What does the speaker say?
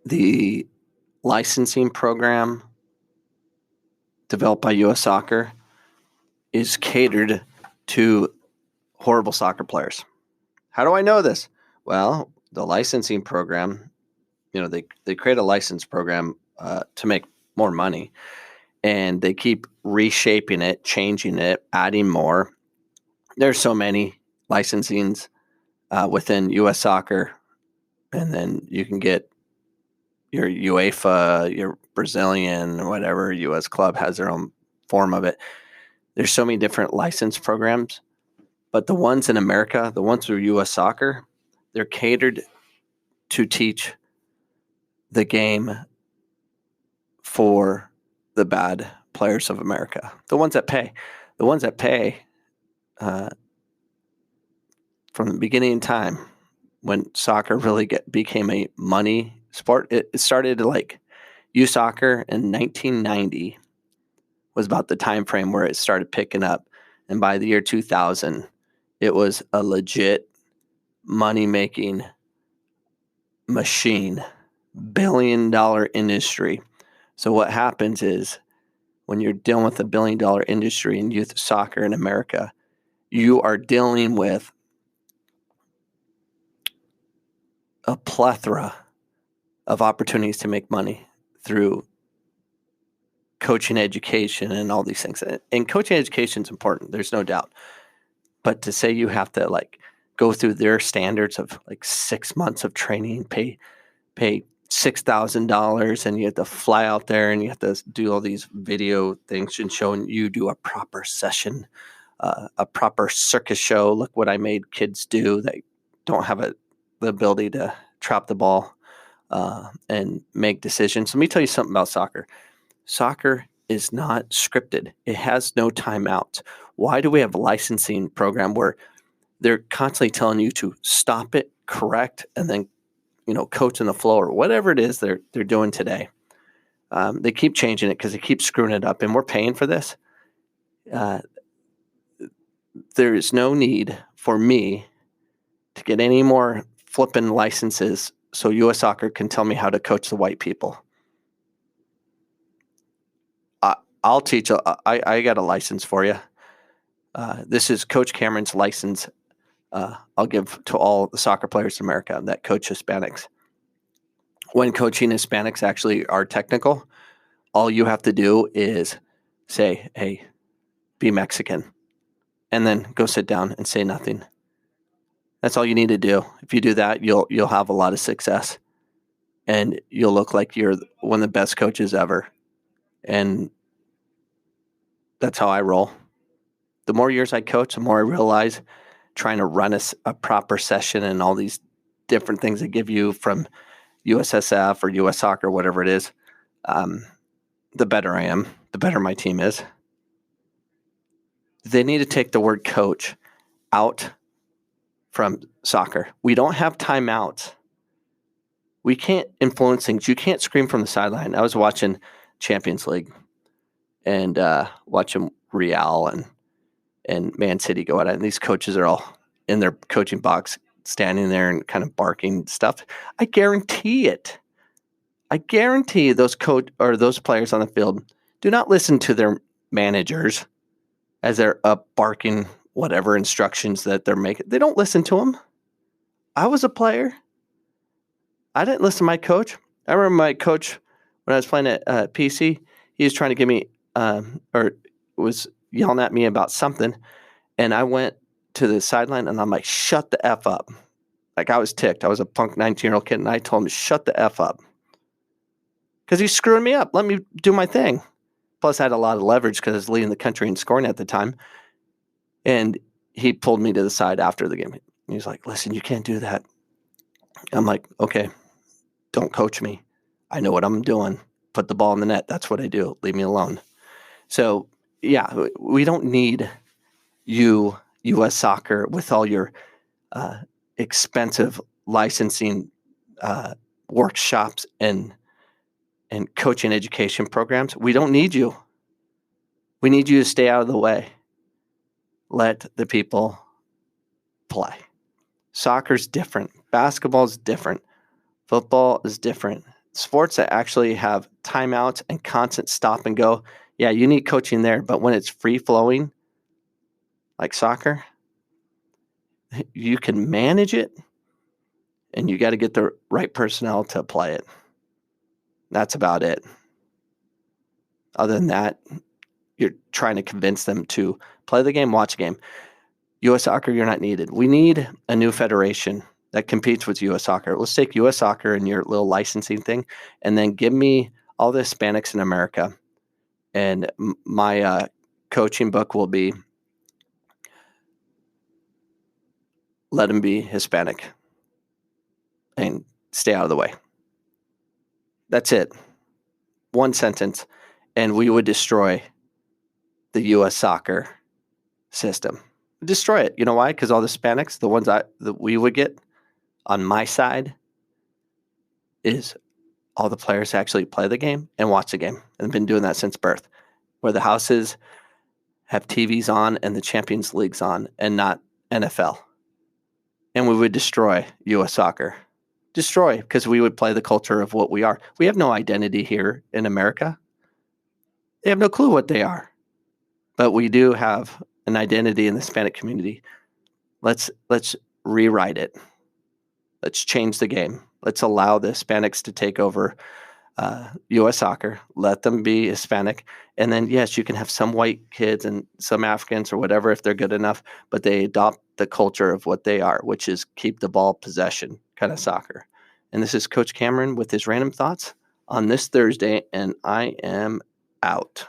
the licensing program developed by U.S. Soccer is catered to horrible soccer players. How do I know this? Well, the licensing program, they create a license program to make more money, and they keep reshaping it, changing it, adding more. There's so many licensings within U.S. Soccer, and then you can get your UEFA, your Brazilian, or whatever U.S. club has their own form of it. There's so many different license programs, but the ones in America, the ones through U.S. Soccer, they're catered to teach the game for the bad players of America, the ones that pay. The ones that pay from the beginning in time, when soccer really became a money sport, it started like youth soccer in 1990 was about the time frame where it started picking up. And by the year 2000, it was a legit money-making machine, billion-dollar industry. So what happens is when you're dealing with a billion-dollar industry in youth soccer in America, you are dealing with a plethora of opportunities to make money through coaching education and all these things. And coaching education is important. There's no doubt. But to say you have to go through their standards of 6 months of training, pay $6,000, and you have to fly out there and you have to do all these video things and showing you do a proper session, a proper circus show. Look what I made kids do that don't have the ability to trap the ball and make decisions. Let me tell you something about soccer. Soccer is not scripted. It has no timeouts. Why do we have a licensing program where they're constantly telling you to stop it, correct, and then coach in the flow or whatever it is they're doing today? They keep changing it because they keep screwing it up, and we're paying for this. There is no need for me to get any more flipping licenses so U.S. Soccer can tell me how to coach the white people. I'll teach. I got a license for you. This is Coach Cameron's license. I'll give to all the soccer players in America that coach Hispanics. When coaching Hispanics actually are technical, all you have to do is say, "Hey, be Mexican," and then go sit down and say nothing. That's all you need to do. If you do that, you'll have a lot of success, and you'll look like you're one of the best coaches ever. And that's how I roll. The more years I coach, the more I realize trying to run a proper session and all these different things they give you from USSF or US Soccer, whatever it is, the better I am, the better my team is. They need to take the word coach out from soccer. We don't have timeouts. We can't influence things. You can't scream from the sideline. I was watching Champions League and watching Real and Man City go at it. And these coaches are all in their coaching box, standing there and kind of barking stuff. I guarantee it. I guarantee those players on the field do not listen to their managers as they're up barking whatever instructions that they're making. They don't listen to them. I was a player. I didn't listen to my coach. I remember my coach when I was playing at PC. He was trying to give me or was yelling at me about something, and I went to the sideline and I'm like, "Shut the F up." Like, I was ticked. I was a punk 19-year-old kid, and I told him, "Shut the F up." Because he's screwing me up. Let me do my thing. Plus, I had a lot of leverage because I was leading the country in scoring at the time. And he pulled me to the side after the game. He was like, "Listen, you can't do that." I'm like, "Okay, don't coach me. I know what I'm doing. Put the ball in the net. That's what I do. Leave me alone." So, yeah, we don't need you, U.S. Soccer, with all your expensive licensing workshops and coaching education programs. We don't need you. We need you to stay out of the way. Let the people play. Soccer's different. Basketball is different. Football is different. sports that actually have timeouts and constant stop and go, yeah, you need coaching there. But when it's free flowing, like soccer, you can manage it, and you got to get the right personnel to play it. That's about it. Other than that, you're trying to convince them to play the game, watch a game. U.S. soccer, you're not needed. We need a new federation that competes with U.S. soccer. Let's take U.S. soccer and your little licensing thing, and then give me all the Hispanics in America. And my coaching book will be let them be Hispanic and stay out of the way. That's it. One sentence, and we would destroy the U.S. soccer system. Destroy it. You know why? Because all the Hispanics, the ones that we would get on my side, is all the players actually play the game and watch the game. And I've been doing that since birth, where the houses have TVs on and the Champions League's on and not NFL. And we would destroy U.S. soccer. Destroy, because we would play the culture of what we are. We have no identity here in America. They have no clue what they are. But we do have an identity in the Hispanic community. Let's rewrite it. Let's change the game. Let's allow the Hispanics to take over U.S. soccer. Let them be Hispanic. And then, yes, you can have some white kids and some Africans or whatever if they're good enough, but they adopt the culture of what they are, which is keep the ball possession kind of soccer. And this is Coach Cameron with his random thoughts on this Thursday, and I am out.